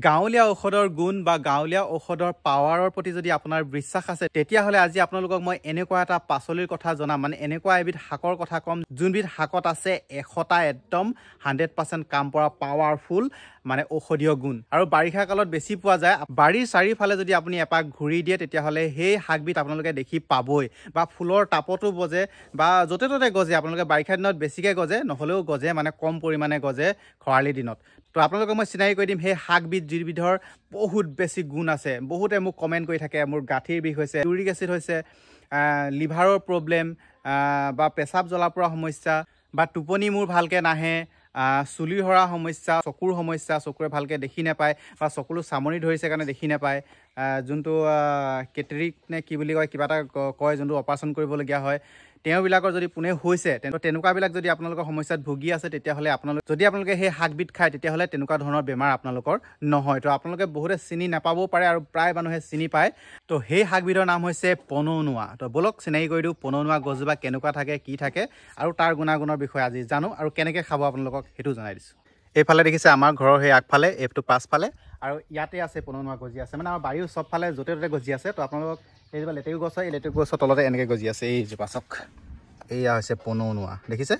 গাঁৱলীয়া ঔষধৰ গুণ বা গাঁৱলীয়া ঔষধৰ পাৱাৰৰ প্ৰতি যদি আপোনাৰ বিশ্বাস আছে তেতিয়াহ'লে আজি আপোনালোকক মই এনেকুৱা এটা পাচলিৰ কথা জনাম মানে এনেকুৱা এবিধ শাকৰ কথা ক'ম যোনবিধ শাকত আছে 100টা একদম 100% কাম কৰা পাৱাৰফুল মানে ঔষধীয় গুণ আৰু বাৰিষা কালত বেছি পোৱা যায় বাৰীৰ চাৰিওফালে যদি আপুনি এপাক ঘূৰি দিয়ে তেতিয়াহ'লে সেই শাকবিধ আপোনালোকে দেখি পাবই বা ফুলৰ টাপতো গজে বা য'তে ত'তে গজে আপোনালোকে বাৰিষা দিনত বেছিকৈ গজে নহ'লেও গজে মানে কম পৰিমাণে গজে খৰালি দিনত তো আপোনালোকক মই চিনাকি কৰি দিম সেই শাকবিধ যিবিধৰ বহুত বেছি গুণ আছে বহুতে মোক কমেণ্ট কৰি থাকে মোৰ গাঁঠিৰ বিষ হৈছে ইউৰিক এচিড হৈছে লিভাৰৰ প্ৰব্লেম বা পেচাব জ্বলা পৰা সমস্যা বা টোপনি মোৰ ভালকৈ নাহে চুলি সৰা সমস্যা চকুৰ সমস্যা চকুৰে ভালকৈ দেখি নাপায় বা চকুলো চামনি ধৰিছে কাৰণে দেখি নাপায় যোনটো কেটেৰিক নে কি বুলি কয় কিবা এটা কয় যোনটো অপাৰেশ্যন কৰিবলগীয়া হয় তেওঁবিলাকৰ যদি পোনে হৈছে তেনেকুৱাবিলাক যদি আপোনালোকৰ সমস্যাত ভুগি আছে তেতিয়াহ'লে আপোনালোকে সেই শাকবিধ খায় তেতিয়াহ'লে তেনেকুৱা ধৰণৰ বেমাৰ আপোনালোকৰ নহয় তো আপোনালোকে বহুতে চিনি নাপাবও পাৰে আৰু প্ৰায় মানুহে চিনি পায় তো সেই শাকবিধৰ নাম হৈছে পনৌনোৱা তো বলক চিনাকি কৰি দিওঁ পনৌনোৱা গছজোপা কেনেকুৱা থাকে কি থাকে আৰু তাৰ গুণাগুণৰ বিষয়ে আজি জানো আৰু কেনেকৈ খাব আপোনালোকক সেইটো জনাই দিছোঁ এইফালে দেখিছে আমাৰ ঘৰৰ সেই আগফালে এইটো পাছফালে আৰু ইয়াতে আছে পনৌনোৱা গজি আছে মানে আমাৰ বাৰীও চবফালে য'তে ত'তে গজি আছে তো আপোনালোকক এইজোপা লেটেকু গছ হয় এই লেটেকু গছৰ তলতে এনেকৈ গজি আছে এইজোপা চাওক এয়া হৈছে পনৌনোৱা দেখিছে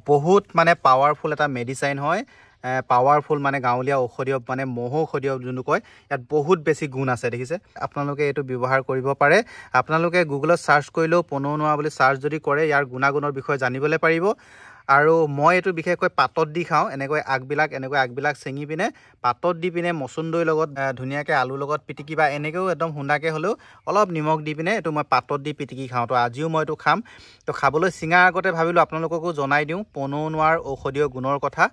বহুত মানে পাৱাৰফুল এটা মেডিচাইন হয় পাৱাৰফুল মানে গাঁৱলীয়া ঔষধীয় মানে মহৌষধীয় যোনটো কয় ইয়াত বহুত বেছি গুণ আছে দেখিছে আপোনালোকে এইটো ব্যৱহাৰ কৰিব পাৰে আপোনালোকে গুগলত চাৰ্চ কৰিলেও পনৌনোৱা বুলি চাৰ্চ যদি কৰে ইয়াৰ গুণাগুণৰ বিষয়ে জানিবলৈ পাৰিব আৰু মই এইটো বিশেষকৈ পাতত দি খাওঁ এনেকৈ আগবিলাক চেঙি পিনে পাতত দি পিনে মচুন্দৈৰ লগত ধুনীয়াকৈ আলুৰ লগত পিটিকি বা এনেকৈও একদম হুন্দাকৈ হ'লেও অলপ নিমখ দি পিনে এইটো মই পাতত দি পিটিকি খাওঁ তো আজিও মই এইটো খাম তো খাবলৈ চিঙাৰ আগতে ভাবিলোঁ আপোনালোককো জনাই দিওঁ পনৌনোৱাৰ ঔষধীয় গুণৰ কথা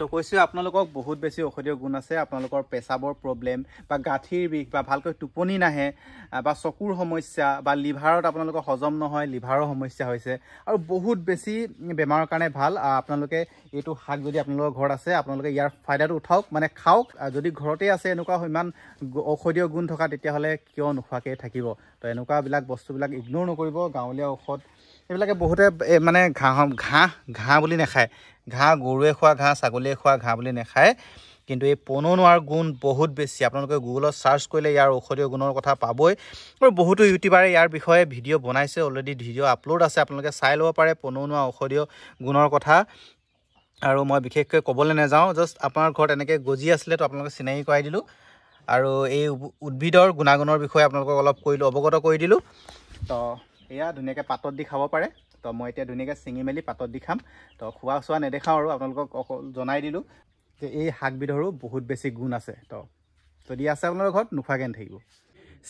তো কৈছোঁ আপোনালোকক বহুত বেছি ঔষধীয় গুণ আছে আপোনালোকৰ পেচাবৰ প্ৰব্লেম বা গাঁঠিৰ বিষ বা ভালকৈ টোপনি নাহে বা চকুৰ সমস্যা বা লিভাৰত আপোনালোকৰ হজম নহয় লিভাৰৰ সমস্যা হৈছে আৰু বহুত বেছি বেমাৰৰ কাৰণে ভাল আপোনালোকে এইটো শাক যদি আপোনালোকৰ ঘৰত আছে আপোনালোকে ইয়াৰ ফাইদাটো উঠাওক মানে খাওক যদি ঘৰতে আছে এনেকুৱা ইমান ঔষধীয় গুণ থকা তেতিয়াহ'লে কিয় নোখোৱাকৈ থাকিব তো এনেকুৱাবিলাক বস্তুবিলাক ইগন'ৰ নকৰিব গাঁৱলীয়া ঔষধ এইবিলাকে বহুতে মানে ঘাঁহ বুলি নাখায় ঘাঁহ গৰুৱে খোৱা ঘাঁহ ছাগলীয়ে খোৱা ঘাঁহ বুলি নাখায় কিন্তু এই পনৌনোৱাৰ গুণ বহুত বেছি আপোনালোকে গুগলত চাৰ্চ কৰিলে ইয়াৰ ঔষধীয় গুণৰ কথা পাবই আৰু বহুতো ইউটিউবাৰে ইয়াৰ বিষয়ে ভিডিঅ' বনাইছে অলৰেডি ভিডিঅ' আপলোড আছে আপোনালোকে চাই ল'ব পাৰে পনৌনোৱা ঔষধীয় গুণৰ কথা আৰু মই বিশেষকৈ ক'বলৈ নাযাওঁ জাষ্ট আপোনাৰ ঘৰত এনেকৈ গজি আছিলে তো আপোনালোকে চিনাকি কৰাই দিলোঁ আৰু এই উদ্ভিদৰ গুণাগুণৰ বিষয়ে আপোনালোকক অলপ অৱগত কৰি দিলোঁ তো এয়া ধুনীয়াকৈ পাতত দি খাব পাৰে তো মই এতিয়া ধুনীয়াকৈ চিঙি মেলি পাতত দি খাম তো খোৱা চোৱা নেদেখাওঁ আৰু আপোনালোকক জনাই দিলোঁ যে এই শাকবিধৰো বহুত বেছি গুণ আছে তো যদি আছে আপোনালোকৰ ঘৰত নোখোৱাকৈ নাথাকিব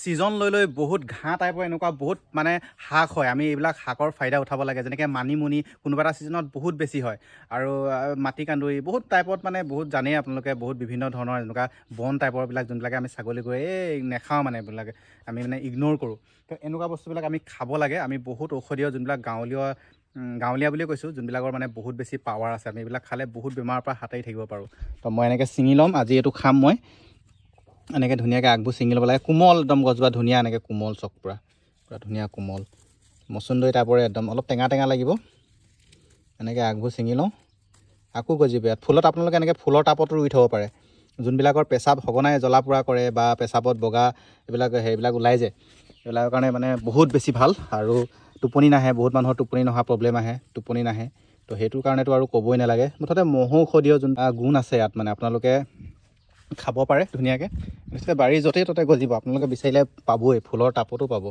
ছিজন লৈ বহুত ঘাঁহ টাইপৰ এনেকুৱা বহুত মানে শাক হয় আমি এইবিলাক শাকৰ ফাইদা উঠাব লাগে যেনেকৈ মানিমুনি কোনোবা এটা ছিজনত বহুত বেছি হয় আৰু মাটিকান্দুৰি বহুত টাইপত মানে বহুত জানেই আপোনালোকে বহুত বিভিন্ন ধৰণৰ এনেকুৱা বন টাইপৰবিলাক যোনবিলাকে আমি ছাগলী গৈ নেখাওঁ মানে এইবিলাকে আমি মানে ইগন'ৰ কৰোঁ তো এনেকুৱা বস্তুবিলাক আমি খাব লাগে আমি বহুত ঔষধীয় যোনবিলাক গাঁৱলীয়া বুলিয়ে কৈছোঁ যোনবিলাকৰ মানে বহুত বেছি পাৱাৰ আছে আমি এইবিলাক খালে বহুত বেমাৰৰ পৰা হাত সাৰি থাকিব পাৰোঁ তো মই এনেকৈ ছিঙি ল'ম আজি এইটো খাম মই এনেকৈ ধুনীয়াকৈ আগবোৰ ছিঙি ল'ব লাগে কোমল একদম গছজোপা ধুনীয়া এনেকৈ কোমল চক পুৰা ধুনীয়া কোমল মচুন্দৈ টাইপৰে একদম অলপ টেঙা লাগিব এনেকৈ আগবোৰ ছিঙি লওঁ আকৌ গজিব ইয়াত ফুলত আপোনালোকে এনেকৈ ফুলৰ টাপতো ৰুই থ'ব পাৰে যোনবিলাকৰ পেচাব সঘনাই জ্বলা পোৰা কৰে বা পেচাবত বগা সেইবিলাক ওলাই যায় এইবিলাকৰ কাৰণে মানে বহুত বেছি ভাল আৰু টোপনি নাহে বহুত মানুহৰ টোপনি নহা প্ৰব্লেম আহে টোপনি নাহে তো সেইটোৰ কাৰণেতো আৰু ক'বই নালাগে মুঠতে মহৌষধীয় যোন গুণ আছে ইয়াত মানে আপোনালোকে খাব পাৰে ধুনীয়াকৈ নিশ্চয় বাৰীৰ য'তেই ত'তে গজিব আপোনালোকে বিচাৰিলে পাবই ফুলৰ টাপতো পাব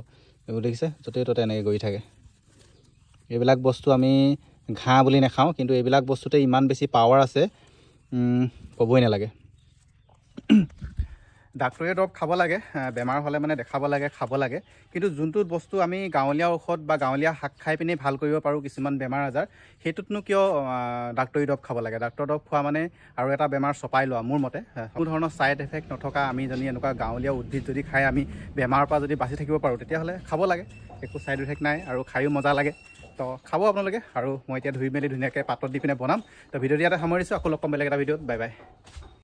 এইবোৰ দেখিছে য'তেই ত'তে এনেকৈ গজি থাকে এইবিলাক বস্তু আমি ঘাঁহ বুলি নাখাওঁ কিন্তু এইবিলাক বস্তুতে ইমান বেছি পাৱাৰ আছে ক'বই নালাগে ডাক্তৰীয়া দৰৱ খাব লাগে বেমাৰ হ'লে মানে দেখাব লাগে খাব লাগে কিন্তু যোনটো বস্তু আমি গাঁৱলীয়া ঔষধ বা গাঁৱলীয়া শাক খাই পিনি ভাল কৰিব পাৰোঁ কিছুমান বেমাৰ আজাৰ সেইটোতনো কিয় ডাক্তৰী দৰৱ খাব লাগে ডাক্তৰ দৰৱ খোৱা মানে আৰু এটা বেমাৰ চপাই লোৱা মোৰ মতে কোনো ধৰণৰ ছাইড এফেক্ট নথকা আমি যদি এনেকুৱা গাঁৱলীয়া উদ্ভিদ যদি খাই আমি বেমাৰৰ পৰা যদি বাচি থাকিব পাৰোঁ তেতিয়াহ'লে খাব লাগে একো ছাইড এফেক্ট নাই আৰু খায়ো মজা লাগে তো খাব আপোনালোকে আৰু মই এতিয়া ধুই মেলি ধুনীয়াকৈ পাতত দি পিনে বনাম তো ভিডিঅ'টো ইয়াতে সামৰিছোঁ আকৌ লগ পাম বেলেগ এটা ভিডিঅ'ত বাই বাই